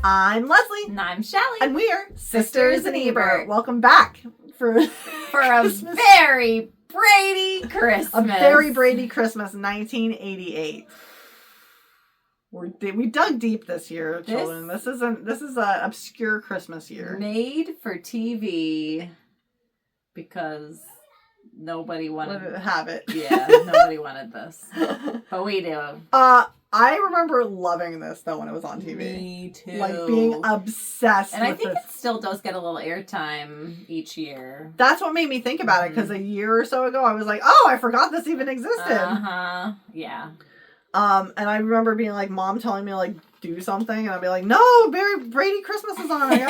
I'm Leslie. And I'm Shelly. And we are Sisters in Ebert. Welcome back for a very Brady Christmas. A Very Brady Christmas, 1988. We dug deep this year, children. This is an obscure Christmas year. Made for TV because nobody wanted to have it. Yeah, nobody wanted this. But we do. I remember loving this, though, when it was on TV. Me too. Like, being obsessed with it. And I think it still does get a little airtime each year. That's what made me think about it, because a year or so ago, I was like, oh, I forgot this even existed. Uh-huh. Yeah. And I remember being like, Mom telling me, like, do something, and I'd be like, no, Very Brady Christmas is on. We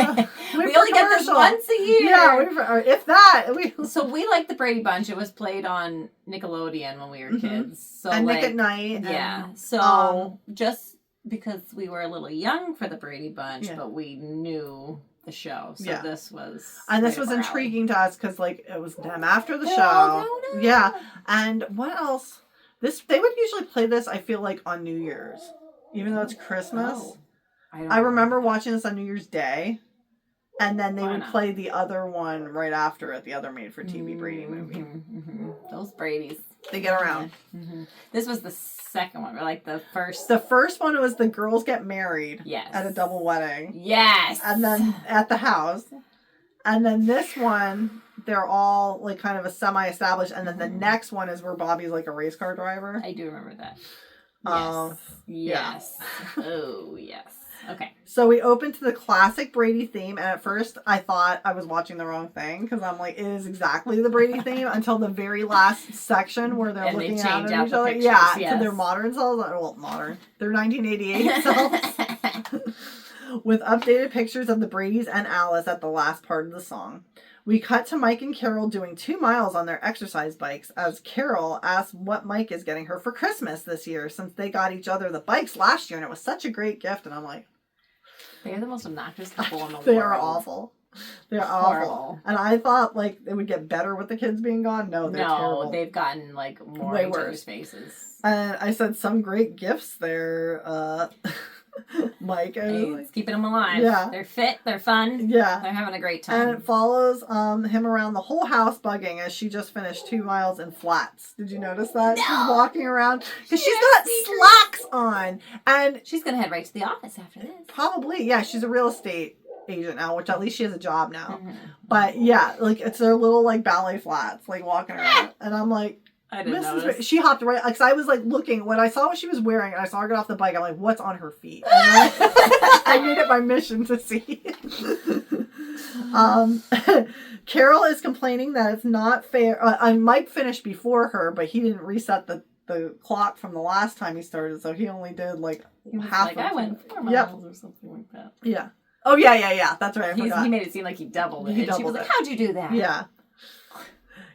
only get this once a year. Yeah, if that. So we like the Brady Bunch. It was played on Nickelodeon when we were kids. So and Nick at Night. Yeah. So just because we were a little young for the Brady Bunch, but we knew the show. So this was... And this was intriguing to us because, like, it was them after the show. No. Yeah. And what else? They would usually play this, I feel like, on New Year's. Even though it's Christmas. Oh, I remember watching this on New Year's Day. And then they would play the other one right after it, the other made-for-TV Brady movie. Mm-hmm. Those Bradys. They get around. Mm-hmm. This was the second one, or like the first. The first one was the girls get married. Yes. At a double wedding. Yes. And then at the house. And then this one, they're all like kind of a semi-established. And then the next one is where Bobby's like a race car driver. I do remember that. Yes. Oh, yes. Okay. So we opened to the classic Brady theme, and at first I thought I was watching the wrong thing because I'm like, it is exactly the Brady theme until the very last section where they're looking out at each other. Pictures, to their modern selves. Well, modern. Their 1988 selves. With updated pictures of the Bradys and Alice at the last part of the song. We cut to Mike and Carol doing 2 miles on their exercise bikes as Carol asks what Mike is getting her for Christmas this year since they got each other the bikes last year and it was such a great gift. And I'm like... They're the most obnoxious people in the world. They are awful. They're awful. And I thought, like, it would get better with the kids being gone. No, they're terrible. They've gotten, like, more way into worse. their faces. And I said, some great gifts there, Mike. It's keeping them alive. Yeah. They're fit. They're fun. Yeah. They're having a great time. And it follows him around the whole house bugging as she just finished 2 miles in flats. Did you notice that? No. She's walking around because she's got slacks on. And she's going to head right to the office after this. Probably. Yeah, she's a real estate agent now, which at least she has a job now. Mm-hmm. But yeah, like it's their little like ballet flats, like walking around. And I'm like, I didn't notice. She hopped right, because I was like looking, when I saw what she was wearing and I saw her get off the bike, I'm like, what's on her feet? And I made it my mission to see. Carol is complaining that it's not fair. Mike finished before her, but he didn't reset the clock from the last time he started, so he only did like half of it. I went 4 miles or something like that. Yeah. Oh, yeah. That's right. I forgot. He made it seem like he doubled it. She was like, how'd you do that? Yeah.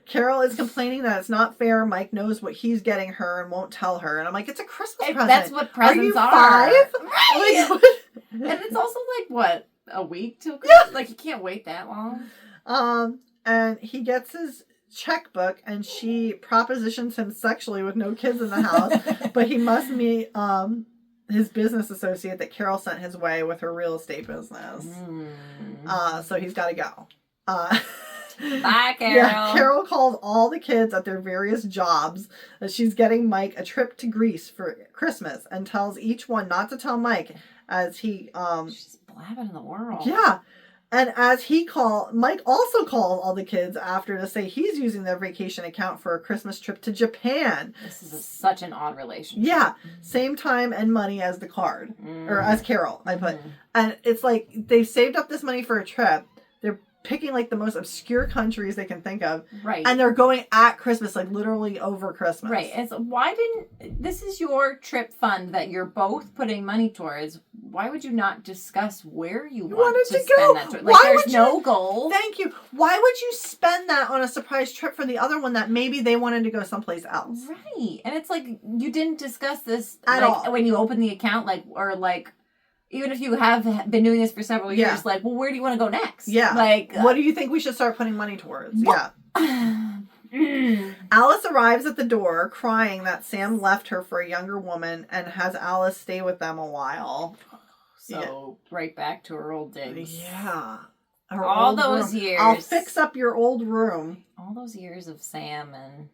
Carol is complaining that it's not fair. Mike knows what he's getting her and won't tell her. And I'm like, it's a Christmas present. That's what presents are. Are you 5? Right. Like, and it's also like, what, a week till Christmas? Yeah. Like, you can't wait that long. And he gets his checkbook and she propositions him sexually with no kids in the house. But he must meet his business associate that Carol sent his way with her real estate business. So he's got to go. Bye, Carol. Yeah, Carol calls all the kids at their various jobs that she's getting Mike a trip to Greece for Christmas and tells each one not to tell Mike as he... She's blabbing in the world. Yeah. And as Mike also calls all the kids after to say he's using their vacation account for a Christmas trip to Japan. This is such an odd relationship. Yeah. Same time and money as the card. Or as Carol, I put. And it's like they've saved up this money for a trip. They're picking like the most obscure countries they can think of. Right. And they're going at Christmas, like literally over Christmas. Right. And so this is your trip fund that you're both putting money towards. Why would you not discuss where you want to spend that towards? Like, there's no goal. Thank you. Why would you spend that on a surprise trip for the other one that maybe they wanted to go someplace else? Right. And it's like, you didn't discuss this at all when you open the account, even if you have been doing this for several years, like, well, where do you want to go next? Yeah. Like, what do you think we should start putting money towards? What? Yeah. Alice arrives at the door crying that Sam left her for a younger woman and has Alice stay with them a while. So right back to her old digs. Yeah. All those years. I'll fix up your old room. All those years of Sam, and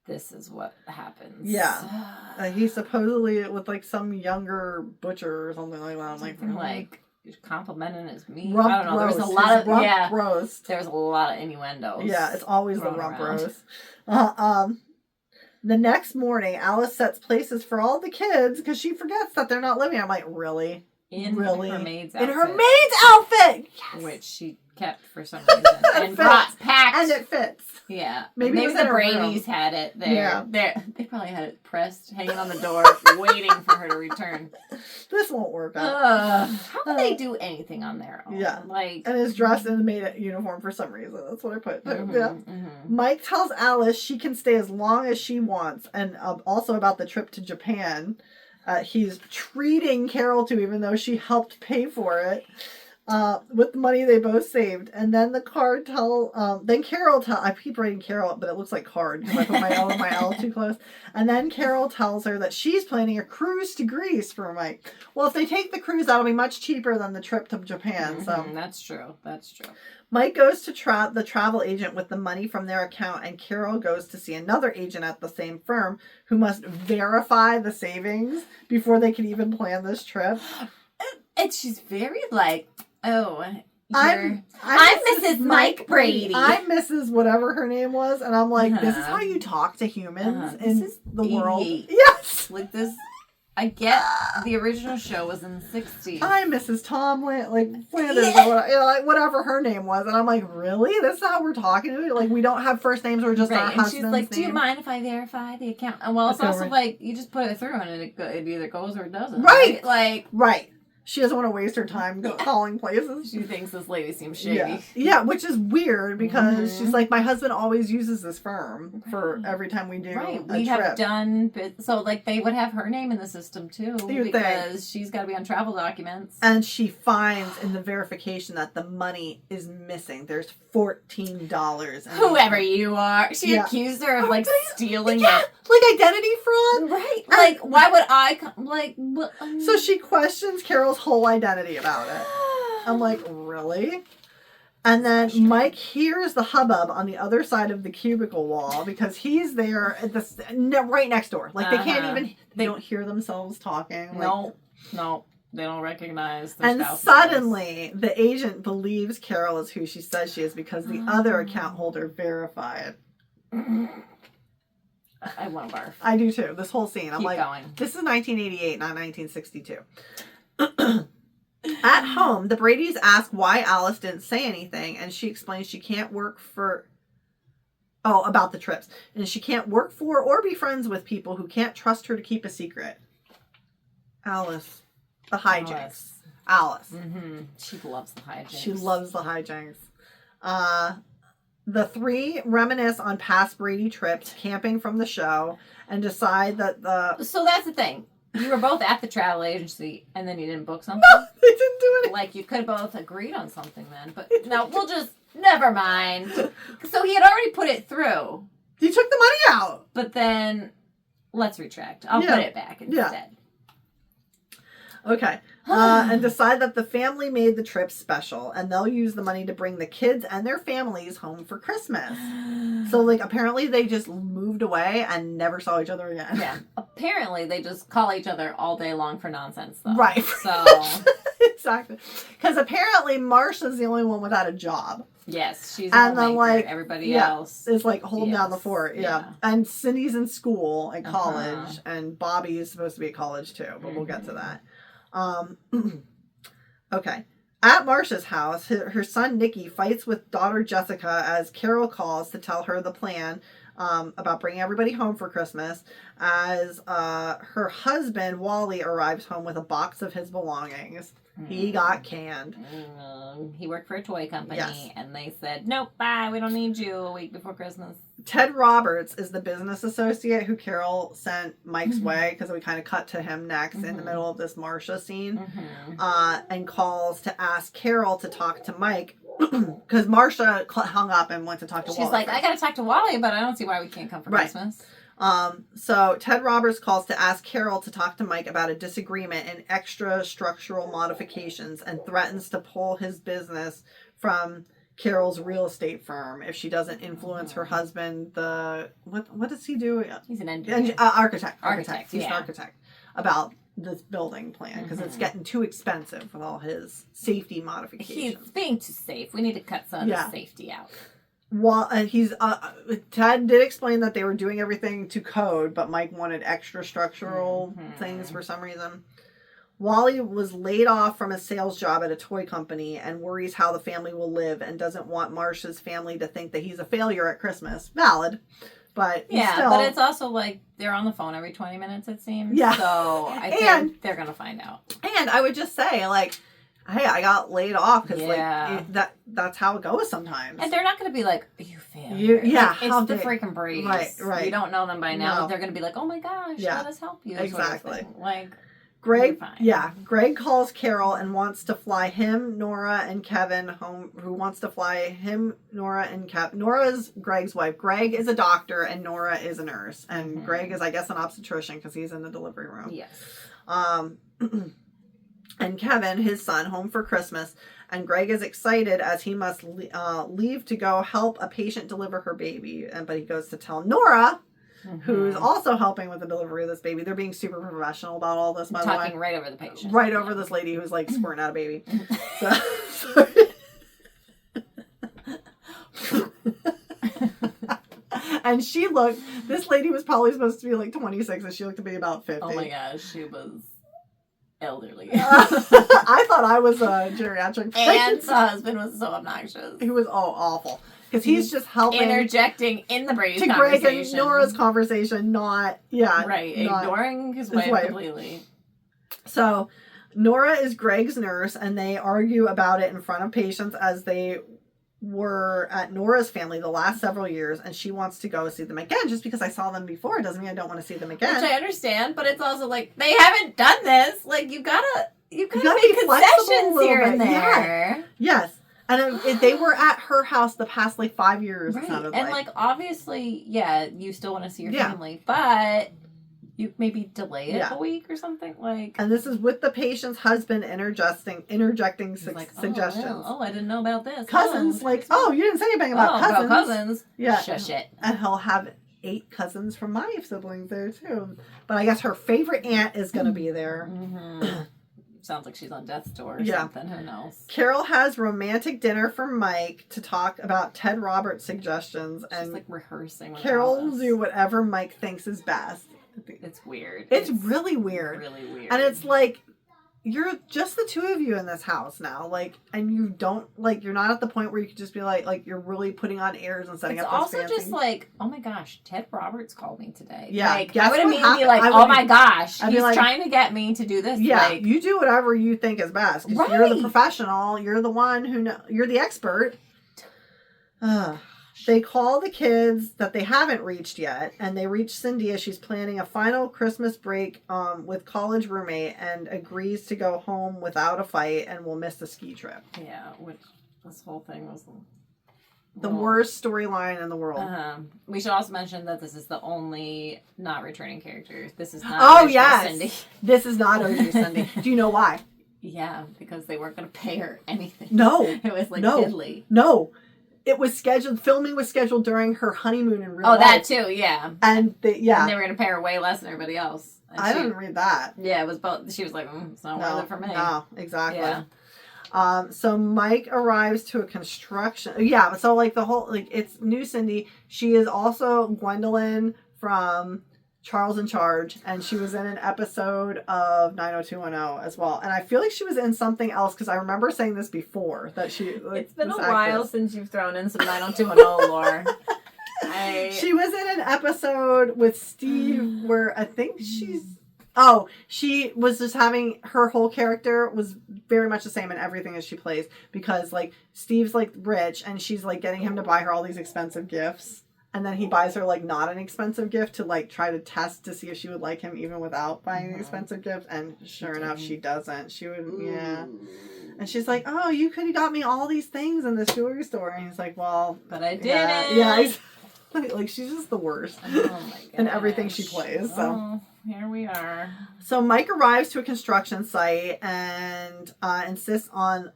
this is what happens. Yeah. He's supposedly with like some younger butcher or something like that. I'm like complimenting his meat. Rump I don't know. roast. There's a lot of rump roast. There's a lot of innuendos. Yeah, it's always the rump roast. The next morning, Alice sets places for all the kids because she forgets that they're not living. I'm like, really? In her maid's outfit. In her maid's outfit! Yes! Which she kept for some reason. And packed. And it fits. Yeah. Maybe the Brady's had it there. Yeah. They probably had it pressed, hanging on the door, waiting for her to return. This won't work out. How can they do anything on their own? Yeah. Like, and is dressed in a maid uniform for some reason. That's what I put. Yeah. Mm-hmm. Mike tells Alice she can stay as long as she wants, and also about the trip to Japan. He's treating Carol to, even though she helped pay for it, with the money they both saved. And then then Carol I keep writing Carol, but it looks like card because I put my L and my L too close. And then Carol tells her that she's planning a cruise to Greece for Mike. Well, if they take the cruise, that'll be much cheaper than the trip to Japan. So that's true. Mike goes to the travel agent with the money from their account, and Carol goes to see another agent at the same firm who must verify the savings before they can even plan this trip. And she's very like, I'm Mrs. Mike Brady. I'm Mrs. whatever her name was, and I'm like, this is how you talk to humans in the world. Yes! Like this. I get the original show was in the 60s. I'm Mrs. Tom Flanders or whatever her name was. And I'm like, really? This is how we're talking to you? Like, we don't have first names. We're just our husband's name. She's like, do you mind if I verify the account? And well, it's also like, you just put it through and it either goes or it doesn't. Right. Like, right. She doesn't want to waste her time calling places. She thinks this lady seems shady. Yeah, which is weird because she's like, my husband always uses this firm for every time we do a we trip. have done, so like they would have her name in the system too because she's got to be on travel documents. And she finds in the verification that the money is missing. There's $14. Whoever you are. She accused her of like stealing it. Like identity fraud. Right. Like, why would I So she questions Carol's whole identity about it. I'm like, really? And then Mike hears the hubbub on the other side of the cubicle wall because he's there at right next door. Like they don't hear themselves talking. No, they don't recognize their And suddenly the agent believes Carol is who she says she is because the other account holder verified. I want to barf. I do too. This whole scene. I'm Keep going. This is 1988, not 1962. At home, the Bradys ask why Alice didn't say anything, and she explains she can't work for... about the trips. And she can't work for or be friends with people who can't trust her to keep a secret. Alice. The hijinks. Alice. Mm-hmm. She loves the hijinks. She loves the hijinks. The three reminisce on past Brady trips, camping from the show, and decide that So that's the thing. You were both at the travel agency, and then you didn't book something? No, they didn't do anything. Like, you could have both agreed on something then. But no, we'll just... Never mind. So he had already put it through. He took the money out. But then, let's retract. I'll put it back instead. Yeah. Okay. And decide that the family made the trip special, and they'll use the money to bring the kids and their families home for Christmas. So, like, apparently they just moved away and never saw each other again. Yeah. Apparently they just call each other all day long for nonsense, though. Right. So. Exactly. Because apparently Marsha's the only one without a job. Yes, she's and then like everybody else is like holding down the fort. Yeah. And Cindy's in school at college, and Bobby is supposed to be at college too, but we'll get to that. Okay. At Marsha's house, her son Nicky fights with daughter Jessica as Carol calls to tell her the plan about bringing everybody home for Christmas, as her husband Wally arrives home with a box of his belongings. He got canned. He worked for a toy company, and they said, nope, bye, we don't need you a week before Christmas. Ted Roberts is the business associate who Carol sent Mike's way, because we kind of cut to him next in the middle of this Marsha scene, and calls to ask Carol to talk to Mike, because Marsha hung up and went to talk to Wally. She's like, I got to talk to Wally, but I don't see why we can't come for Christmas. So Ted Roberts calls to ask Carol to talk to Mike about a disagreement and extra structural modifications and threatens to pull his business from Carol's real estate firm if she doesn't influence her husband. What does he do? He's an engineer. Architect. He's an yeah. architect about this building plan because it's getting too expensive with all his safety modifications. He's being too safe. We need to cut some of the safety out. Well, Ted did explain that they were doing everything to code, but Mike wanted extra structural things for some reason. Wally was laid off from a sales job at a toy company and worries how the family will live and doesn't want Marcia's family to think that he's a failure at Christmas. Valid. But but it's also like they're on the phone every 20 minutes, it seems. Yeah. So I think they're going to find out. And I would just say, like, hey, I got laid off because that's how it goes sometimes. And they're not going to be like, you failed. It's the freaking Brady's. Right. You don't know them by now. No. They're going to be like, oh my gosh, let us help you. Exactly. Like, Greg calls Carol and wants to fly him, Nora, and Kevin home. Nora, and Kevin. Nora is Greg's wife. Greg is a doctor and Nora is a nurse. And Greg is, I guess, an obstetrician because he's in the delivery room. Yes. And Kevin, his son, home for Christmas. And Greg is excited as he must leave to go help a patient deliver her baby. But he goes to tell Nora, who's also helping with the delivery of this baby. They're being super professional about all this, by the way. Talking right over the patient. Right over this lady who's, like, squirting out a baby. And this lady was probably supposed to be, like, 26, and she looked to be about 50. Oh, my gosh. She was elderly. I thought I was a geriatric patient. Anne's husband was so obnoxious. He was awful. Because he's just helping. Interjecting in the Brady's to conversation. Greg and Nora's conversation, ignoring his wife completely. So, Nora is Greg's nurse, and they argue about it in front of patients as they were at Nora's family the last several years, and she wants to go see them again. Just because I saw them before doesn't mean I don't want to see them again. Which I understand, but it's also like, they haven't done this. Like, you gotta make concessions here and there. Yeah. Yes. And they were at her house the past, like, 5 years. Right. And, like, obviously, you still want to see your family, but you maybe delay it a week or something. Like. And this is with the patient's husband interjecting suggestions. I didn't know about this. Cousins, you didn't say anything about cousins. About cousins. Yeah. Shush it. And he'll have 8 cousins from my siblings there, too. But I guess her favorite aunt is going to be there. Mm-hmm. Sounds like she's on death's door or something. Who knows? Carol has romantic dinner for Mike to talk about Ted Roberts' suggestions. She's like rehearsing with Carol will do whatever Mike thinks is best. It's weird. It's really weird. Really weird. And it's like, you're just the two of you in this house now. Like, and you don't, like, you're not at the point where you could just be like you're really putting on airs and setting up this also fancy. Just like, oh my gosh, Ted Roberts called me today. Yeah. Like, I would immediately be like, oh my gosh, he's trying to get me to do this. Yeah. Like, you do whatever you think is best. Right. You're the professional. You're the one who you're the expert. They call the kids that they haven't reached yet, and they reach Cindy as she's planning a final Christmas break with college roommate and agrees to go home without a fight and will miss the ski trip. Yeah, which this whole thing was the worst storyline in the world. We should also mention that this is the only not returning character. This is not Cindy. This is not OG Cindy. Do you know why? Yeah, because they weren't going to pay her anything. No. It was like diddly. No. It was filming was scheduled during her honeymoon in real life. Oh, that too, yeah. And they were going to pay her way less than everybody else. And I didn't read that. Yeah, it was both. She was like, it's not worth it for me. No, exactly. Yeah. So Mike arrives to a construction. Yeah, so like the whole, like it's new Cindy. She is also Gwendolyn from Charles in Charge, and she was in an episode of 90210 as well. And I feel like she was in something else because I remember saying this before that she. Like, it's been a while since you've thrown in some 90210 lore. She was in an episode with Steve where I think she was just having her whole character was very much the same in everything as she plays because like Steve's like rich and she's like getting him to buy her all these expensive gifts. And then he buys her, like, not an expensive gift to, like, try to test to see if she would like him even without buying an expensive gift. And sure enough, she doesn't. She would, And she's like, oh, you could have got me all these things in this jewelry store. And he's like, well. But I didn't. Yeah. Like, she's just the worst. Oh my god. In everything she plays. So here we are. So Mike arrives to a construction site and insists on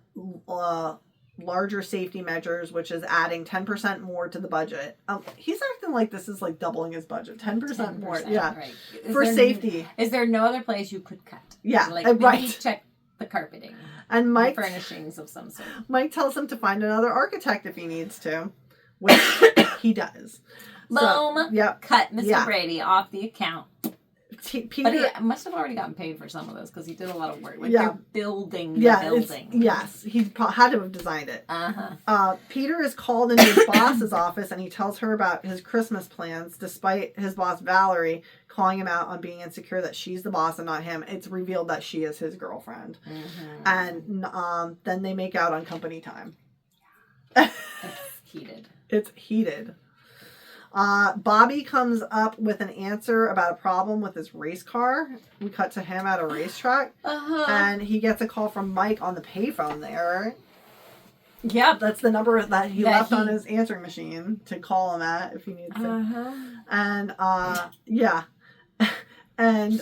larger safety measures, which is adding 10% more to the budget. He's acting like this is like doubling his budget. 10% more. Yeah. Right. For safety. Is there no other place you could cut? Yeah. Like, maybe check the carpeting. And Mike, furnishings of some sort. Mike tells him to find another architect if he needs to, which he does. Boom. So, yep. Cut Mr. Brady off the account. Peter, but he must have already gotten paid for some of this because he did a lot of work. Like, they're building the building. Yes, he had to have designed it. Peter is called into his boss's office and he tells her about his Christmas plans, despite his boss Valerie calling him out on being insecure that she's the boss and not him. It's revealed that she is his girlfriend. And then they make out on company time. It's heated. It's heated. Bobby comes up with an answer about a problem with his race car. We cut to him at a racetrack. And he gets a call from Mike on the payphone there. Yep. That's the number that he left on his answering machine to call him at if he needs to. And, yeah. And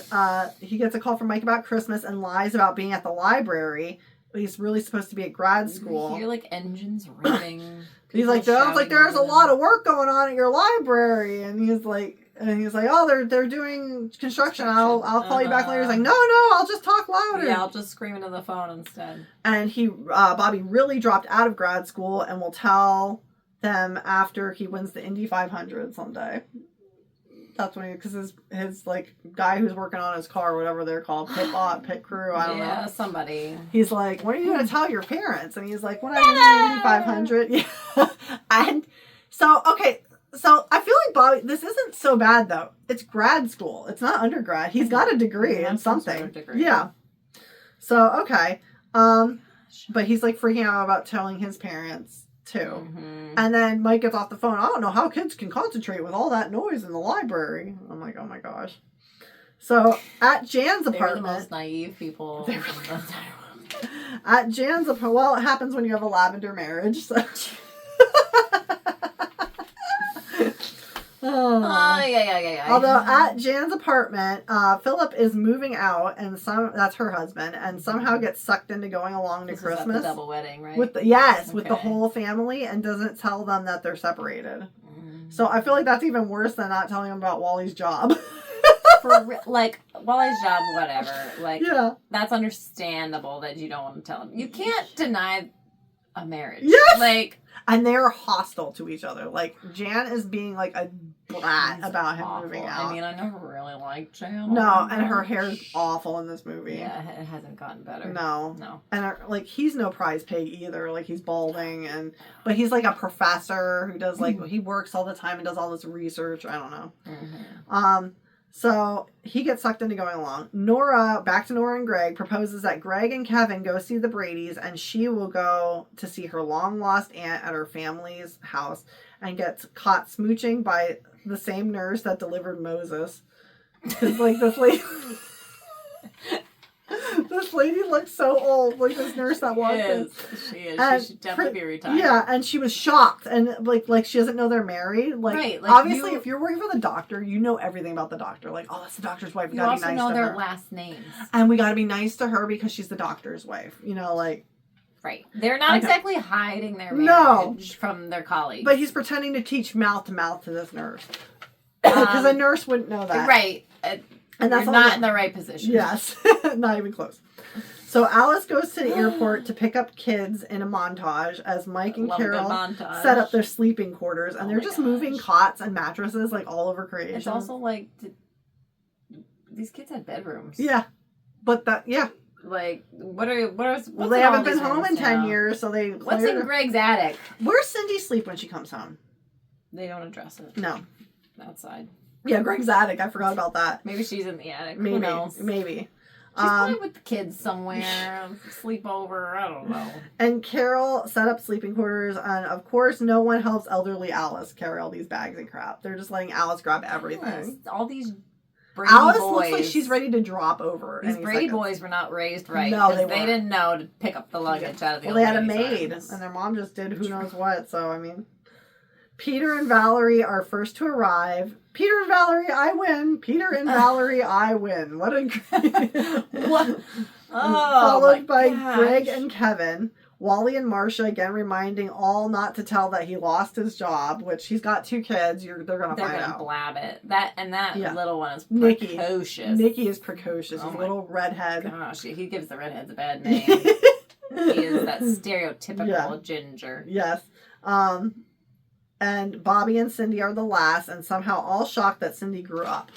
he gets a call from Mike about Christmas and lies about being at the library. He's really supposed to be at grad school. You hear, like, engines revving. He's like, there's a lot of work going on at your library, and he's like, oh, they're doing construction. I'll call you back later. He's like, no, I'll just talk louder. Yeah, I'll just scream into the phone instead. And Bobby really dropped out of grad school, and will tell them after he wins the Indy 500 someday. That's when because his like guy who's working on his car, whatever they're called, pit crew, I don't know. Yeah, somebody. He's like, when are you going to tell your parents? And he's like, when I win the 500. Yeah. And so, okay, so I feel like Bobby, this isn't so bad though. It's grad school. It's not undergrad. He's got a degree in something. Sort of degree. Yeah. So, okay. But he's like freaking out about telling his parents too. And then Mike gets off the phone. I don't know how kids can concentrate with all that noise in the library. I'm like, oh my gosh. So at Jan's apartment, they're the most naive people. At Jan's apartment, well, it happens when you have a lavender marriage. So. Yeah. Although at Jan's apartment, Philip is moving out, and that's her husband, and somehow gets sucked into going along to Christmas. Is the double wedding, right? With the whole family, and doesn't tell them that they're separated. So I feel like that's even worse than not telling them about Wally's job. Like, Wally's job, whatever. Like, that's understandable that you don't want to tell him. You can't deny a marriage. Yes! Like, and they're hostile to each other. Like, Jan is being like a brat about him moving out. I mean, I never really liked Jan. No, and her hair is awful in this movie. Yeah, it hasn't gotten better. No. And like, he's no prize pig either. Like, he's balding, but he's like a professor who does like he works all the time and does all this research. I don't know. So he gets sucked into going along. Back to Nora and Greg, proposes that Greg and Kevin go see the Bradys, and she will go to see her long-lost aunt at her family's house, and gets caught smooching by the same nurse that delivered Moses. Because, like, this lady looks so old, like this nurse that walked in. She is. And she should definitely be retired. Yeah, and she was shocked, and like she doesn't know they're married. Like, right, like obviously, if you're working for the doctor, you know everything about the doctor. Like, oh, that's the doctor's wife. We gotta be nice to her. You also know their last names, and we gotta be nice to her because she's the doctor's wife. You know, like. Right. They're not exactly hiding their marriage from their colleagues. But he's pretending to teach mouth to mouth to this nurse because a nurse wouldn't know that. Right. And that's not in the right position. Yes. Not even close. So Alice goes to the airport to pick up kids in a montage as Mike and Carol set up their sleeping quarters. And they're just moving cots and mattresses like all over creation. It's also like, these kids had bedrooms. Yeah. But like, well, they haven't been home in 10 years, so they... What's in Greg's attic? Where's Cindy sleep when she comes home? They don't address it. No. Outside. Yeah, Greg's attic. I forgot about that. Maybe she's in the attic. Maybe. Who knows? Maybe. She's probably with the kids somewhere. Sleepover. I don't know. And Carol set up sleeping quarters, and of course, no one helps elderly Alice carry all these bags and crap. They're just letting Alice grab everything. Yes, all these Brady Alice boys. Looks like she's ready to drop over. These Brady boys were not raised right. No, they didn't know to pick up the luggage out of the Well, they had a maid, and their mom just did who knows what, so, I mean... Peter and Valerie are first to arrive. Peter and Valerie, I win. Peter and Valerie, I win. What a great... What? Followed by Greg and Kevin. Wally and Marcia again reminding all not to tell that he lost his job, which he's got 2 kids. They're gonna blab it. That little one is Nikki. Precocious. Nikki is precocious. He's a little redhead. Gosh, he gives the redheads a bad name. He is that stereotypical ginger. Yes. And Bobby and Cindy are the last, and somehow all shocked that Cindy grew up.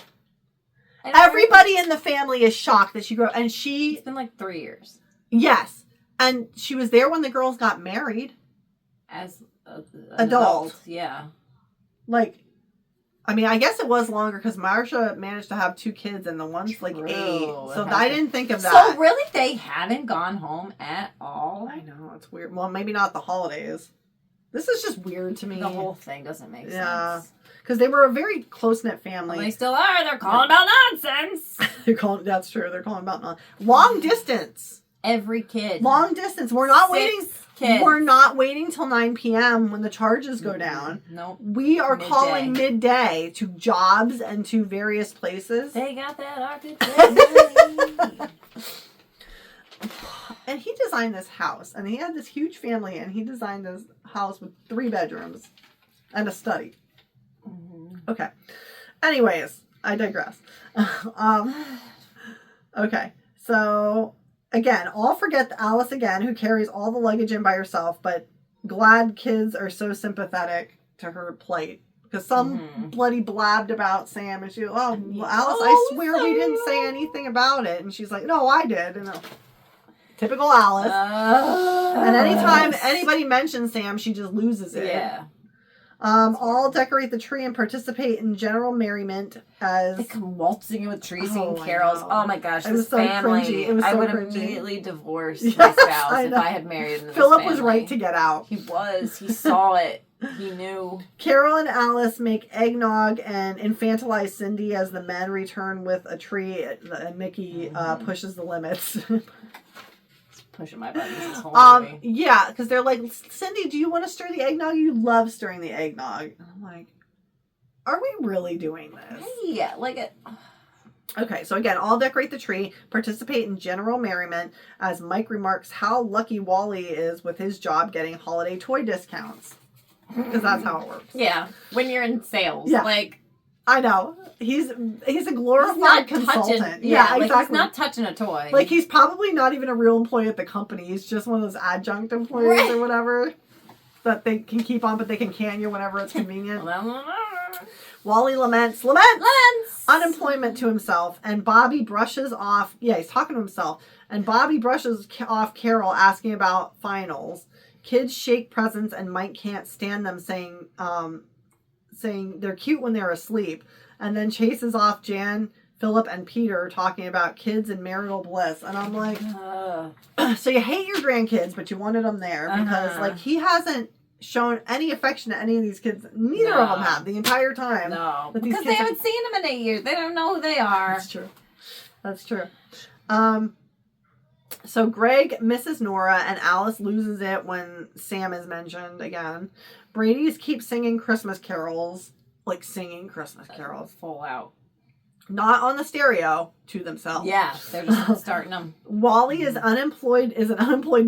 Everybody in the family is shocked that she grew up, and it's been like 3 years. Yes. And she was there when the girls got married. As an adult. Yeah. Like, I mean, I guess it was longer because Marcia managed to have 2 kids and the one's like 8. So I didn't think of that. So really they haven't gone home at all? I know, it's weird. Well, maybe not the holidays. This is just weird to me. The whole thing doesn't make sense. Because they were a very close-knit family. Well, they still are. They're calling about nonsense. That's true. They're calling about nonsense. Long distance. Every kid. Long distance. We're not 6 waiting. Kids. We're not waiting till 9 p.m. when the charges go down. Nope. We are calling midday to jobs and to various places. They got that architect. And he designed this house. And he had this huge family. And he designed this house with 3 bedrooms and a study. Mm-hmm. Okay. Anyways, I digress. Okay. So... Again, all forget Alice again, who carries all the luggage in by herself, but glad kids are so sympathetic to her plight. Because some bloody blabbed about Sam, and Alice, I swear we didn't say anything about it. And she's like, no, I did. And typical Alice. And anytime anybody mentions Sam, she just loses it. Yeah. All decorate the tree and participate in general merriment as... They come waltzing in with tree singing carols. Oh my gosh, this so family. Cringy. It was so I would cringy. Immediately divorce my spouse if I had married into this Philip family. was right to get out. He was. He saw it. He knew. Carol and Alice make eggnog and infantilize Cindy as the men return with a tree, and Mickey pushes the limits. Pushing my buttons this whole movie. Yeah, because they're like, Cindy, do you want to stir the eggnog? You love stirring the eggnog. And I'm like, are we really doing this? Yeah, like it. Okay, so again, all decorate the tree, participate in general merriment, as Mike remarks how lucky Wally is with his job getting holiday toy discounts. Because that's how it works. Yeah, when you're in sales. Yeah. Like, I know. He's a glorified consultant. Yeah, exactly. He's not touching a toy. Like, he's probably not even a real employee at the company. He's just one of those adjunct employees or whatever that they can keep on, but they can you whenever it's convenient. Wally laments unemployment to himself, and Bobby brushes off... Yeah, he's talking to himself. And Bobby brushes off Carol asking about finals. Kids shake presents, and Mike can't stand them saying they're cute when they're asleep, and then chases off Jan, Philip, and Peter talking about kids and marital bliss. And I'm like, so you hate your grandkids, but you wanted them there because like he hasn't shown any affection to any of these kids. Neither of them have the entire time. No, because they haven't seen them in 8 years. They don't know who they are. That's true. So Greg misses Nora, and Alice loses it when Sam is mentioned again. Brady's keep singing Christmas carols. Like singing Christmas carols. Full out. Not on the stereo, to themselves. Yeah, they're just starting them. Wally is an unemployed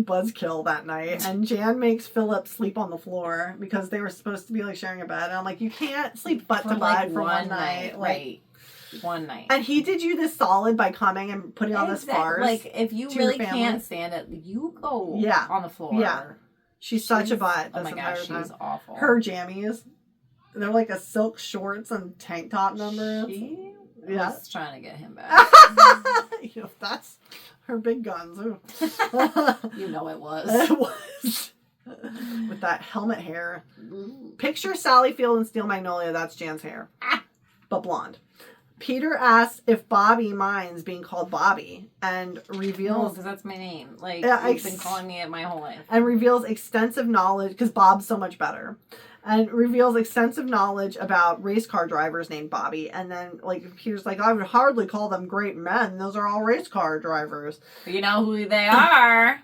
buzzkill that night, and Jan makes Philip sleep on the floor because they were supposed to be like sharing a bed. And I'm like, you can't sleep butt to butt for one night. Right. One night. And he did you this solid by coming and putting on this farce. Like, if you really can't stand it, you go on the floor. Yeah. She's such a butt. Oh my gosh, she's awful. Her jammies, they're like a silk shorts and tank top number. She was trying to get him back. That's her big guns. You know it was. It was. With that helmet hair. Picture Sally Field and Steel Magnolia. That's Jan's hair. But blonde. Peter asks if Bobby minds being called Bobby and reveals... because that's my name. Like, you've been calling me it my whole life. And reveals extensive knowledge, because Bob's so much better. And reveals extensive knowledge about race car drivers named Bobby. And then, like, Peter's like, I would hardly call them great men. Those are all race car drivers. But you know who they are.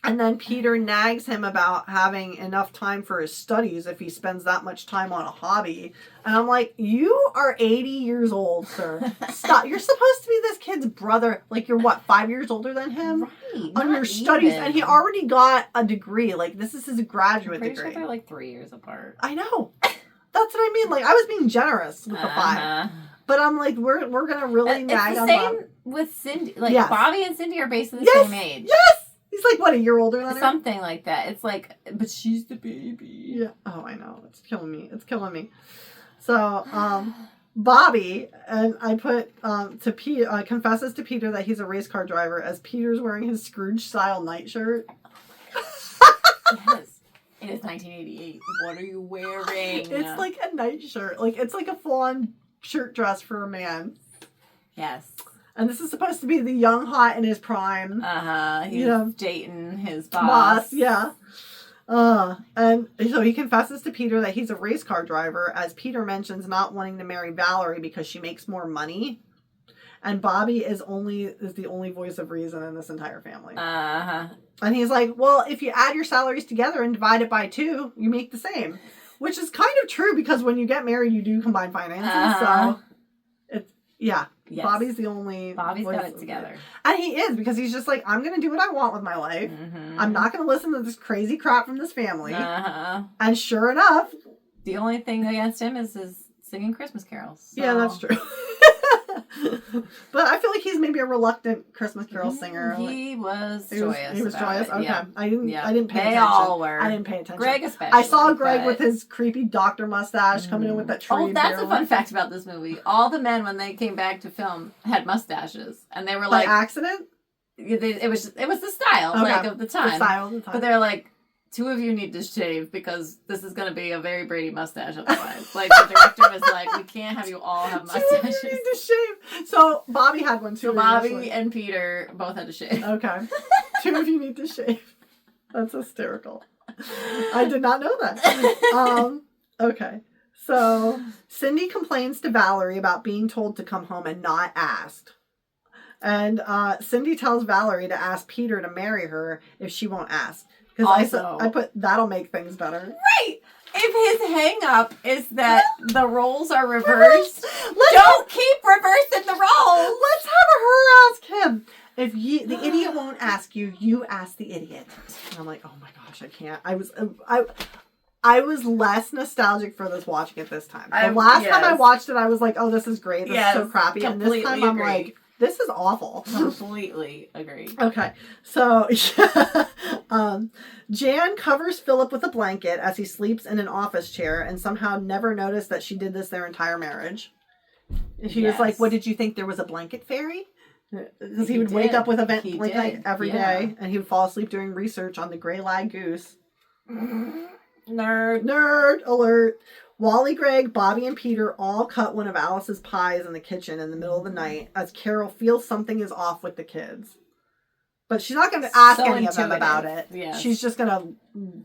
And then Peter nags him about having enough time for his studies if he spends that much time on a hobby. And I'm like, you are 80 years old, sir. Stop. You're supposed to be this kid's brother. Like, you're what, 5 years older than him? Right. On your studies. And he already got a degree. Like, this is his graduate degree. Sure they're like 3 years apart. I know. That's what I mean. Like, I was being generous with the 5. But I'm like, we're going to really nag on Bob. It's the same with Cindy. Like, yes. Bobby and Cindy are basically the same age. Yes! He's like, what, a year older than her? Something like that. It's like, but she's the baby. Yeah. Oh, I know. It's killing me. It's killing me. So, Bobby, and I put, to Peter, confesses to Peter that he's a race car driver as Peter's wearing his Scrooge-style nightshirt. Yes. It is 1988. What are you wearing? It's like a nightshirt. Like, it's like a full-on shirt dress for a man. Yes. And this is supposed to be the young hot in his prime. He's dating his boss. Yeah. And so he confesses to Peter that he's a race car driver as Peter mentions not wanting to marry Valerie because she makes more money. And Bobby is the only voice of reason in this entire family. And he's like, well, if you add your salaries together and divide it by 2, you make the same. Which is kind of true because when you get married, you do combine finances. So, it's, yeah. Yes. Bobby's got it together. And he is, because he's just like, I'm going to do what I want with my life. Mm-hmm. I'm not going to listen to this crazy crap from this family. And sure enough. The only thing against him is his singing Christmas carols. So. Yeah, that's true. But I feel like he's maybe a reluctant Christmas carol singer. He was joyous. He was joyous? Okay. Yeah. I didn't pay attention. They all were. I didn't pay attention. Greg especially. I saw Greg with his creepy doctor mustache coming in with that tree. Oh, that's a fun fact about this movie. All the men, when they came back to film, had mustaches. And they were like... By accident? It was the style, of the time. The style of the time. But they're like, 2 of you need to shave because this is going to be a very Brady mustache otherwise. Like, the director was like, we can't have you all have mustaches. 2 of you need to shave. So, Bobby had one too. So, Bobby and Peter both had to shave. Okay. 2 of you need to shave. That's hysterical. I did not know that. Okay. So, Cindy complains to Valerie about being told to come home and not asked. And Cindy tells Valerie to ask Peter to marry her if she won't ask. Because I put, that'll make things better. Right! If his hang-up is that the roles are reversed, don't keep reversing the roles! Let's have her ask him. If the idiot won't ask you, you ask the idiot. And I'm like, oh my gosh, I can't. I was less nostalgic for this watching it this time. The last time I watched it, I was like, oh, this is great. This is so crappy. And this time I'm like, this is awful. Completely agree. Okay. So, Jan covers Philip with a blanket as he sleeps in an office chair and somehow never noticed that she did this their entire marriage. He was like, what, did you think there was a blanket fairy? Because he would wake up with a blanket every day and he would fall asleep doing research on the gray lag goose. Nerd alert. Wally, Greg, Bobby, and Peter all cut one of Alice's pies in the kitchen in the middle of the night as Carol feels something is off with the kids. But she's not going to ask any of them about it. Yes. She's just going to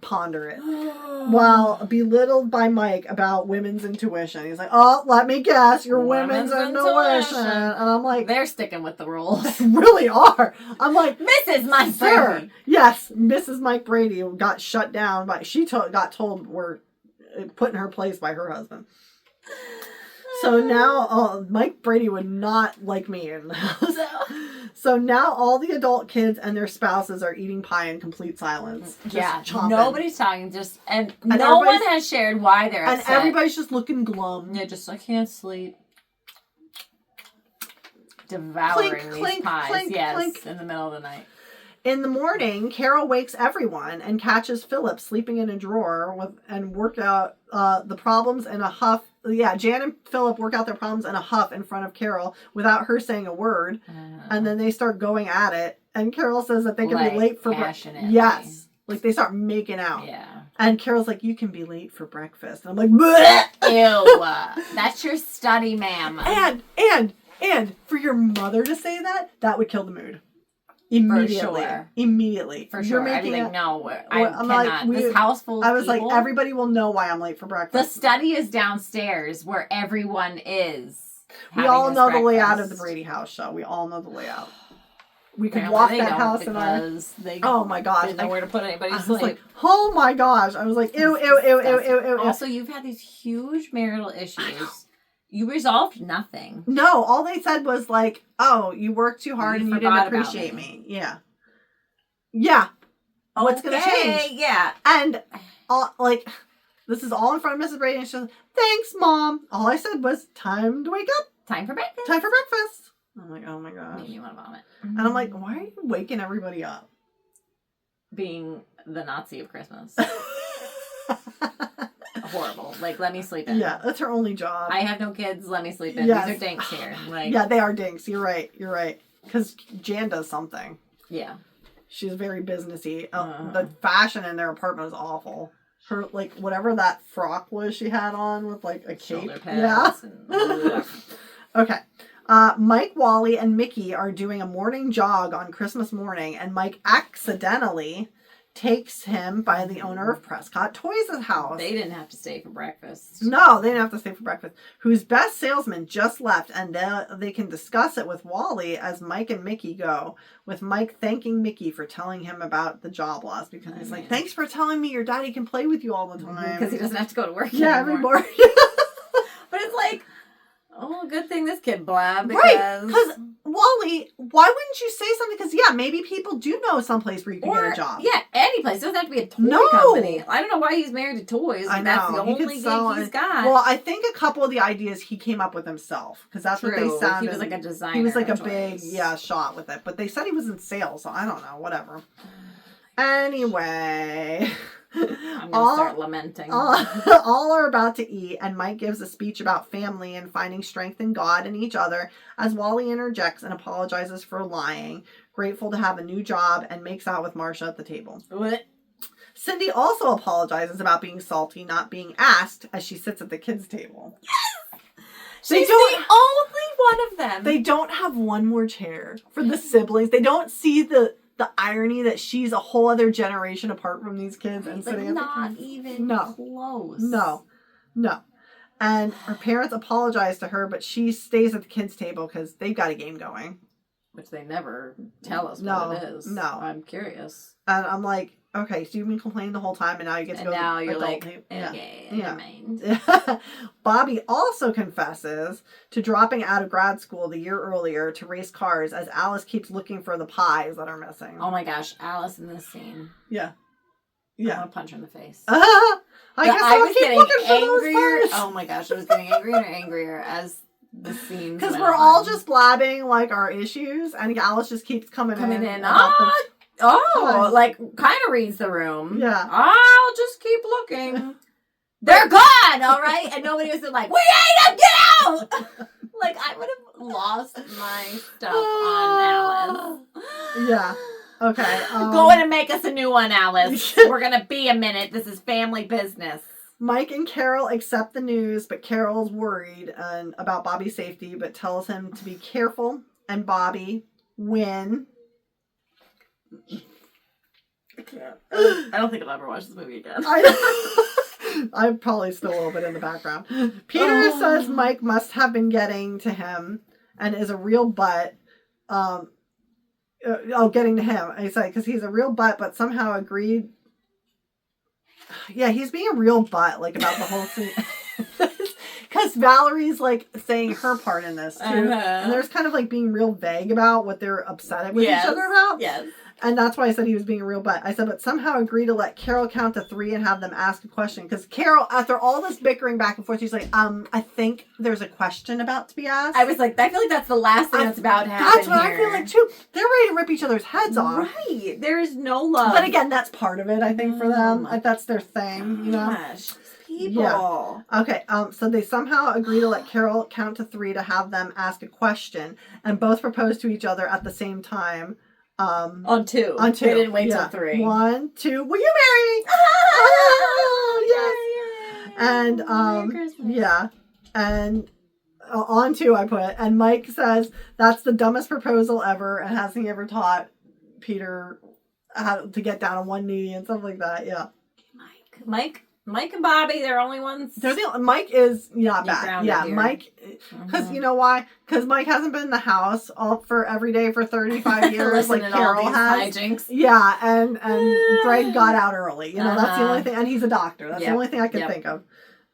ponder it. While belittled by Mike about women's intuition. He's like, oh, let me guess, your women's intuition. And I'm like... They're sticking with the rules. They really are. I'm like... Mrs. Mike Brady. Yes, Mrs. Mike Brady got shut down by... got told we're put in her place by her husband. So now Mike Brady would not like me in the house. So now all the adult kids and their spouses are eating pie in complete silence. Chomping. Nobody's talking. And no one has shared why they're upset. And everybody's just looking glum. Yeah, just I can't sleep. Devouring these pies. Clink. In the middle of the night. In the morning, Carol wakes everyone and catches Philip sleeping in a drawer and work out the problems in a huff. Yeah, Jan and Philip work out their problems in a huff in front of Carol without her saying a word. And then they start going at it. And Carol says that they can be late for breakfast. Yes. Like they start making out. Yeah. And Carol's like, you can be late for breakfast. And I'm like, bleh! Ew. That's your study, ma'am. And for your mother to say that would kill the mood. Immediately. For sure. I'd be like, no, I cannot. This house full of I was people, like, everybody will know why I'm late for breakfast. The study is downstairs where everyone is. We all know the layout of the Brady house show. We all know the layout. we could walk that house because they oh my gosh, didn't know where to put anybody to sleep. Like, oh my gosh, I was like, ew, ew, ew, ew, ew, ew. Also, you've had these huge marital issues. You resolved nothing. No, all they said was like, oh, you worked too hard and you didn't appreciate me. Yeah. Yeah. What's going to change? Yeah. And like, this is all in front of Mrs. Brady, and she's like, thanks, Mom. All I said was, time to wake up. Time for breakfast. Time for breakfast. I'm like, oh my gosh. Made me want to vomit. And I'm like, why are you waking everybody up? Being the Nazi of Christmas. Horrible. Like, let me sleep in. Yeah, that's her only job. I have no kids. Let me sleep in. Yes. These are dinks here. Like, yeah, they are dinks. You're right. You're right. Because Jan does something. Yeah. She's very businessy. The fashion in their apartment was awful. Her, like, whatever that frock was she had on with, like, a cape. Shoulder pads. Yeah. Okay. Mike, Wally, and Mickey are doing a morning jog on Christmas morning, and Mike accidentally takes him by the owner of Prescott Toys' house. They didn't have to stay for breakfast. No, they didn't have to stay for breakfast. Whose best salesman just left, and they can discuss it with Wally as Mike and Mickey go, with Mike thanking Mickey for telling him about the job loss, because he's like, thanks for telling me your daddy can play with you all the time. Because he doesn't have to go to work every anymore. morning. But it's like, oh, good thing this kid blabbed. Right, because Wally, why wouldn't you say something? Because, yeah, maybe people do know someplace where you can get a job. Yeah, any place. It doesn't have to be a toy company. I don't know why he's married to toys. I know. That's the only gig he's got. Well, I think a couple of the ideas he came up with himself. Because that's what they sounded. He was like a designer. He was like a big, shot with it. But they said he was in sales, so I don't know. Whatever. Anyway... I'm going to start lamenting. All are about to eat, and Mike gives a speech about family and finding strength in God and each other as Wally interjects and apologizes for lying, grateful to have a new job, and makes out with Marcia at the table. What? Cindy also apologizes about being salty, not being asked, as she sits at the kids' table. Yes! She's the only one of them. They don't have one more chair for the siblings. They don't see the irony that she's a whole other generation apart from these kids and sitting at the not even close. No. And her parents apologize to her, but she stays at the kids' table because they've got a game going. Which they never tell us what it is. No. I'm curious. And I'm like, okay, so you've been complaining the whole time and now you get to go to the now you're adult like, table. okay, never mind. Bobby also confesses to dropping out of grad school the year earlier to race cars as Alice keeps looking for the pies that are missing. Oh my gosh, Alice in this scene. Yeah. I want to punch her in the face. I guess I was getting angrier. Oh my gosh, I was getting angrier and angrier as the scenes because we're all just blabbing like our issues, and Alice just keeps coming in. Like kind of reads the room. Yeah. I'll just keep looking. They're gone, all right? And nobody was like, we ate them, get out! Like, I would have lost my stuff on Alice. Yeah. Okay. Go in and make us a new one, Alice. We're going to be a minute. This is family business. Mike and Carol accept the news, but Carol's worried about Bobby's safety, but tells him to be careful. And Bobby, when... I can't. I don't think I'll ever watch this movie again. I'm probably still a little bit in the background. Peter says Mike must have been getting to him and is a real butt. Getting to him. I say because he's a real butt, but somehow agreed. Yeah, he's being a real butt, like about the whole scene. Because Valerie's like saying her part in this too, and there's kind of like being real vague about what they're upset with each other about. Yes. And that's why I said he was being a real butt. I said, but somehow agree to let Carol count to 3 and have them ask a question. Because Carol, after all this bickering back and forth, she's like, I think there's a question about to be asked. I was like, I feel like that's the last thing that's about to happen. That's what I feel like too. They're ready to rip each other's heads off. Right. There is no love. But again, that's part of it, I think, for them. Like, that's their thing, you know? Gosh. People. Yeah. Okay, so they somehow agree to let Carol count to 3 to have them ask a question. And both propose to each other at the same time. On 2. On 2. They didn't wait till 3. 1, 2. Will you marry me? Yes. And yeah. And on 2 I put. And Mike says that's the dumbest proposal ever, and hasn't he ever taught Peter how to get down on one knee and stuff like that. Yeah. Mike Mike and Bobby, they're only ones. Mike is not bad. grounded Yeah, here. Mike, because you know why? Because Mike hasn't been in the house for every day for 35 years like Listening to Carol all these has. hijinks. Yeah, and Greg got out early. You know, that's the only thing. And he's a doctor. That's the only thing I can think of.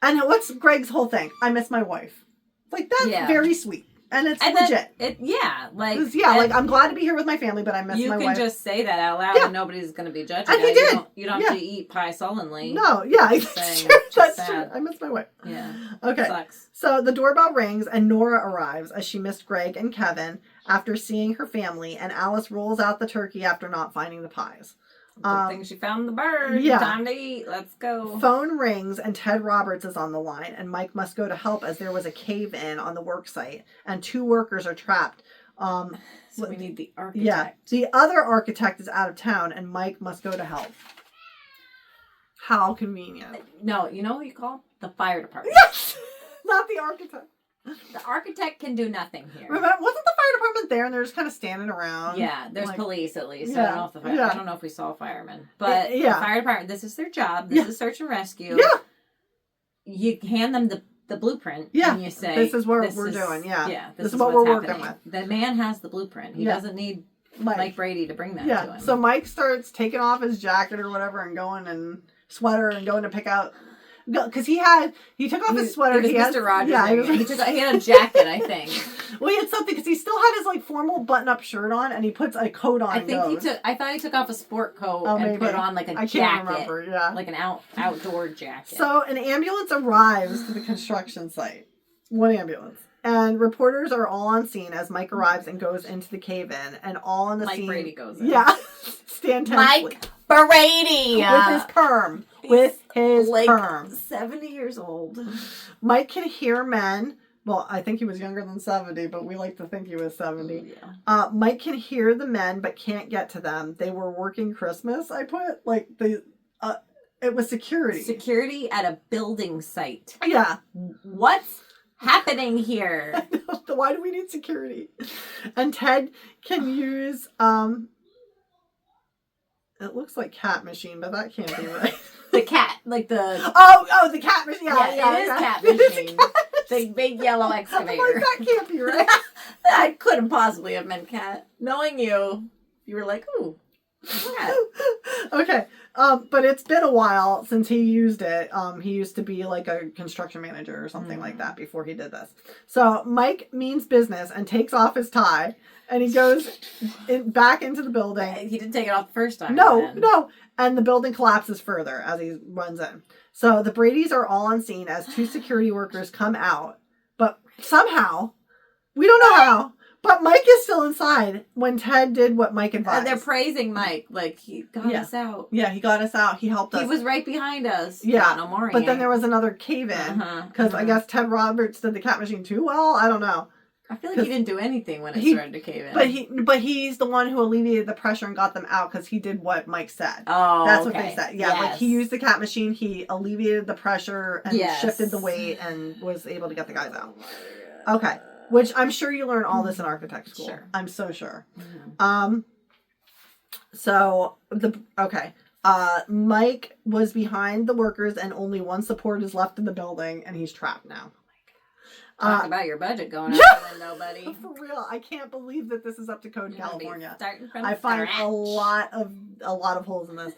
And what's Greg's whole thing? I miss my wife. Like, that's very sweet. And it's legit. Like, I'm glad to be here with my family, but I miss my wife. You can just say that out loud and nobody's going to be judging and he did. You don't have to eat pie sullenly. No, that's true. That's true. I miss my wife. Yeah. Okay. Sucks. So the doorbell rings and Nora arrives as she missed Greg and Kevin after seeing her family, and Alice rolls out the turkey after not finding the pies. Good thing she found the bird. Yeah. Time to eat. Let's go. Phone rings and Ted Roberts is on the line, and Mike must go to help as there was a cave-in on the work site and 2 workers are trapped. So we need the architect. Yeah. The other architect is out of town and Mike must go to help. How convenient. No, you know what you call? The fire department. Yes! Not the architect. The architect can do nothing here. Remember, wasn't the fire department there and they're just kind of standing around? Yeah, there's police at least. Yeah, I don't know if we saw firemen. But the fire department, this is their job. This is search and rescue. Yeah. You hand them the blueprint and you say, this is what we're doing. Yeah. Yeah. This is what we're working with. The man has the blueprint. He doesn't need Mike Brady to bring that to him. So Mike starts taking off his jacket or whatever and going and sweater and going to pick out. Because he took off his sweater. He was Mr. Rogers. Yeah, he had a jacket, I think. Well, he had something because he still had his like formal button-up shirt on, and he puts a coat on. I thought he took off a sport coat and put on like a jacket. I can't remember. Yeah, like an outdoor jacket. So an ambulance arrives to the construction site. One ambulance. And reporters are all on scene as Mike arrives and goes into the cave-in, and all in the scene. Mike Brady goes in. Yeah, stand tensely. Mike Brady with his perm. With his perm. 70 years old. Mike can hear men. Well, I think he was younger than 70, but we like to think he was 70. Yeah. Mike can hear the men, but can't get to them. They were working Christmas, I put. Like, it was security. Security at a building site. Yeah. What's happening here? Why do we need security? And Ted can use, it looks like cat machine, but that can't be right. The cat, like the... Oh, the cat machine. Yeah, it is cat machine. The big yellow excavator. Like, that can't be right. That couldn't possibly have meant cat. Knowing you were like, ooh, cat. Okay. But it's been a while since he used it. He used to be like a construction manager or something like that before he did this. So Mike means business and takes off his tie and he goes back into the building. He didn't take it off the first time. No. And the building collapses further as he runs in. So the Bradys are all on scene as 2 security workers come out. But somehow, we don't know how, but Mike is still inside when Ted did what Mike advised. And they're praising Mike. Like, he got us out. Yeah, he got us out. He helped us. He was right behind us. Yeah. No more. But then there was another cave-in. Because I guess Ted Roberts did the cat machine too well. I don't know. I feel like he didn't do anything when it started to cave in. But he's the one who alleviated the pressure and got them out because he did what Mike said. Oh, that's what they said. Yeah, like he used the cat machine, he alleviated the pressure and shifted the weight and was able to get the guys out. Okay, which I'm sure you learn all this in architect school. Sure. I'm so sure. Mm-hmm. Mike was behind the workers and only one support is left in the building and he's trapped now. Talk about your budget going out the window, buddy. For real, I can't believe that this is up to code in California. I find a lot of holes in this.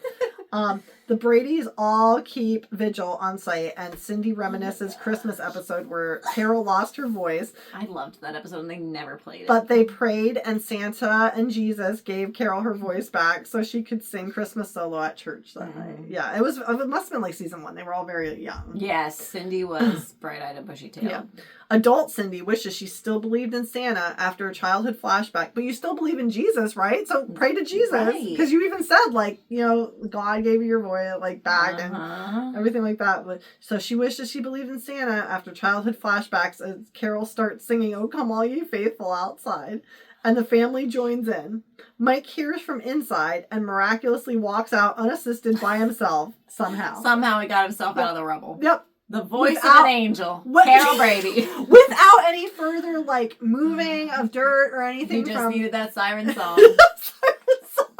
The Bradys all keep vigil on site, and Cindy reminisces Christmas episode where Carol lost her voice. I loved that episode, and they never played it. But they prayed, and Santa and Jesus gave Carol her voice back so she could sing Christmas solo at church that night. Yeah, it must have been like season 1. They were all very young. Yes, Cindy was bright-eyed and bushy-tailed. Yeah. Adult Cindy wishes she still believed in Santa after a childhood flashback, but you still believe in Jesus, right? So pray to Jesus, because you even said, like, you know, God gave you your voice, like, back and everything like that. But so she wishes she believed in Santa after childhood flashbacks as Carol starts singing, "Oh, come all you faithful" outside, and the family joins in. Mike hears from inside and miraculously walks out unassisted by himself somehow. Somehow he got himself out of the rubble. Yep. The voice of an angel, Carol Brady. Without any further, like, moving of dirt or anything. He just needed that siren song.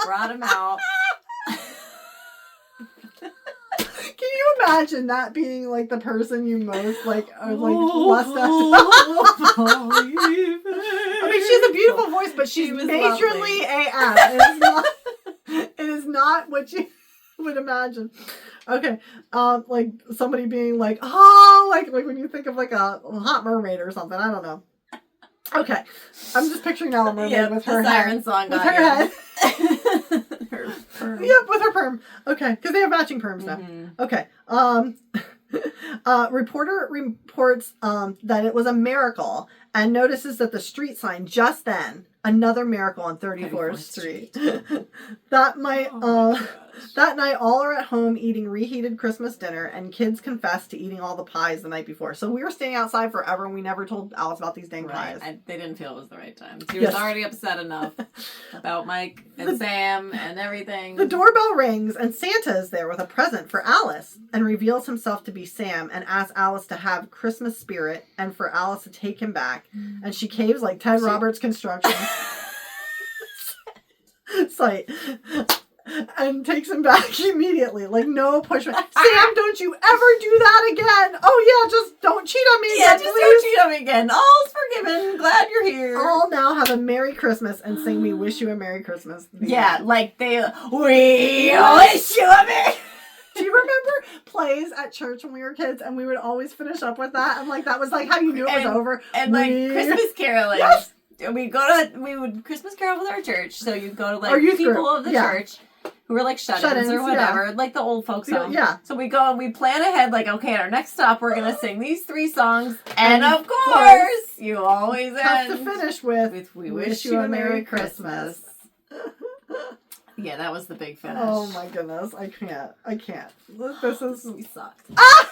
Brought him out. Can you imagine that being like the person you most like are like lust after? I mean, she has a beautiful voice, but she's majorly AF. It is not what you would imagine. Okay, like somebody being like, oh, like when you think of like a hot mermaid or something. I don't know. Okay, I'm just picturing now a mermaid with her siren song with her head. Her perm. Yep, with her perm. Okay, because they have matching perms now. Okay. Reporter reports that it was a miracle and notices that the street sign just then, another miracle on 34th Street. That night, all are at home eating reheated Christmas dinner, and kids confess to eating all the pies the night before. So we were staying outside forever, and we never told Alice about these dang pies. They didn't feel it was the right time. She was already upset enough about Mike and Sam and everything. The doorbell rings, and Santa is there with a present for Alice, and reveals himself to be Sam, and asks Alice to have Christmas spirit, and for Alice to take him back. And she caves like Ted Roberts construction site. And takes him back immediately. Like, no pushback. Sam, don't you ever do that again. Oh, yeah, just don't cheat on me again, just don't cheat on me again. All's forgiven. Glad you're here. All now have a Merry Christmas and sing We Wish You a Merry Christmas. Yeah, like we wish you a Merry Do you remember plays at church when we were kids and we would always finish up with that? And, like, that was, like, how you knew it was over. And, like, Christmas caroling. Yes. We would Christmas carol with our church. So you'd go to, like, people of the church. Who were like shut-ins or whatever, like the old folks home. Yeah. So we go and we plan ahead, like, okay, at our next stop, we're going to sing these 3 songs. And of course, you always have to finish with We Wish You a Merry Christmas. Yeah, that was the big finish. Oh my goodness. I can't. This is... We sucked. Ah!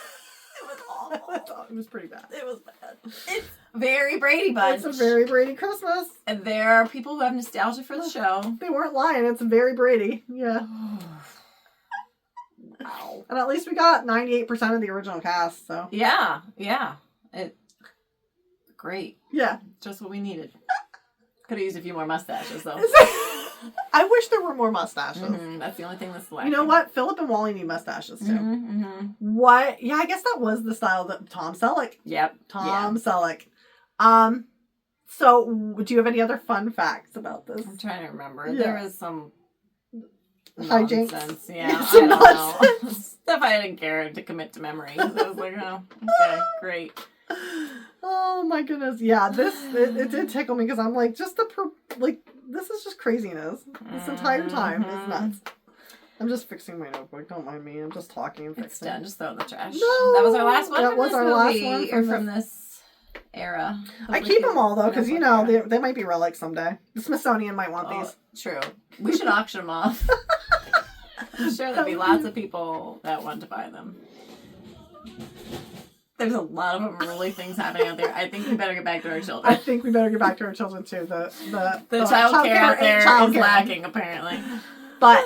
It was awful. It was pretty bad. It was bad. It's very Brady Bunch. It's a very Brady Christmas. And there are people who have nostalgia for the show. They weren't lying. It's very Brady. Yeah. Wow. And at least we got 98% of the original cast, so. Yeah. Great. Yeah. Just what we needed. Could have used a few more mustaches, though. I wish there were more mustaches. That's the only thing that's lacking. You know what? Philip and Wally need mustaches, too. What? Yeah, I guess that was the style that Tom Selleck. Yep. Tom Selleck. So, do you have any other fun facts about this? I'm trying to remember. Yeah. There was some hijinks. Nonsense. Yeah, I don't know. Stuff I didn't care to commit to memory. So I was like, oh, okay, great. Oh my goodness. Yeah, it did tickle me because I'm like, this is just craziness. This entire time is nuts. I'm just fixing my notebook. Don't mind me. I'm just talking and fixing. It's done. Just throw it in the trash. No! That was our last one. That was our last one from this era. I keep them all though, because they might be relics someday. The Smithsonian might want these. True. We should auction them off. I'm sure there'll be lots of people that want to buy them. There's a lot of unruly things happening out there. I think we better get back to our children. I think we better get back to our children too. The child care out there is lacking, apparently. But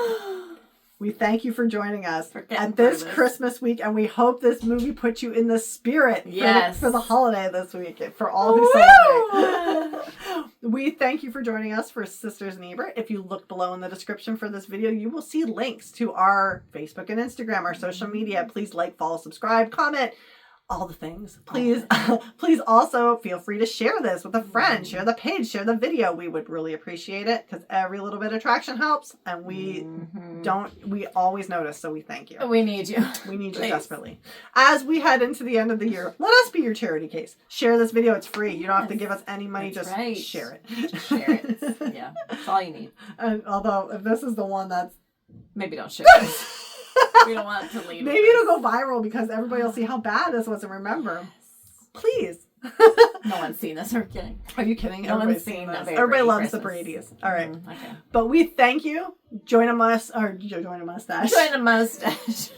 we thank you for joining us at this Christmas week, and we hope this movie puts you in the spirit for the holiday this week, for all who celebrate. We thank you for joining us for Sisters in Ebert. If you look below in the description for this video, you will see links to our Facebook and Instagram, our social media. Please like, follow, subscribe, comment. All the things. Please also feel free to share this with a friend. Share the page. Share the video. We would really appreciate it because every little bit of traction helps. And we always notice. So we thank you. We need you. We need you desperately. As we head into the end of the year, let us be your charity case. Share this video. It's free. You don't have to give us any money. Just share it. Just share it. Yeah. That's all you need. And although if this is the one that's... Maybe don't share it. We don't want it to leave. Maybe it'll go viral because everybody will see how bad this was and remember. Please. No one's seen this. We're kidding. Are you kidding? No one's seen this. Everybody loves the Brady's. All right. Okay. But we thank you. Join a mustache. Join a mustache.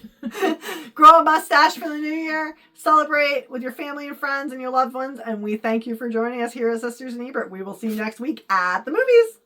Grow a mustache for the new year. Celebrate with your family and friends and your loved ones. And we thank you for joining us here at Sisters in Ebert. We will see you next week at the movies.